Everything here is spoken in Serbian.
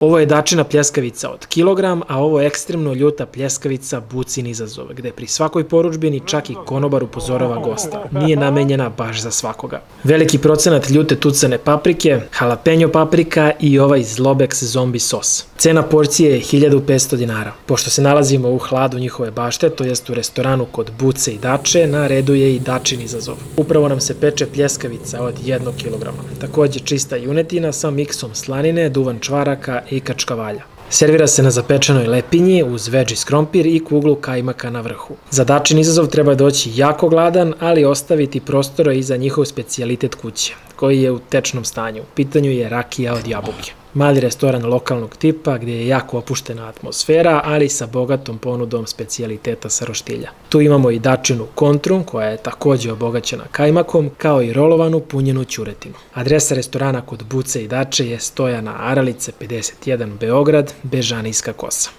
Ovo je dačina pljeskavica od kilogram, a ovo je ekstremno ljuta pljeskavica Bucin izazov, gde pri svakoj porudžbini čak i konobar upozorava gosta. Nije namenjena baš za svakoga. Veliki procenat ljute tucane paprike, jalapeno paprika i ovaj Zlobex zombi sos. Cena porcije je 1500 dinara. Pošto se nalazimo u hladu njihove bašte, to jest u restoranu kod Buce i Dače, na redu je i dačin izazov. Upravo nam se peče pljeskavica od 1 kg. Takođe čista junetina sa miksom slanine, duvan čvaraka i kačkavalja. Servira se na zapečenoj lepinji uz veggies krompir i kuglu kajmaka na vrhu. Za dačin izazov treba doći jako gladan, ali ostaviti prostora i za njihov specijalitet kuće, koji je u tečnom stanju. U pitanju je rakija od jabuke. Mali restoran lokalnog tipa gdje je jako opuštena atmosfera, ali sa bogatom ponudom specijaliteta sa roštilja. Tu imamo i dačinu kontru, koja je takođe obogaćena kajmakom, kao i rolovanu punjenu ćuretinu. Adresa restorana kod Buce i Dače je Stojana Aralice 51 Beograd, Bežanijska kosa.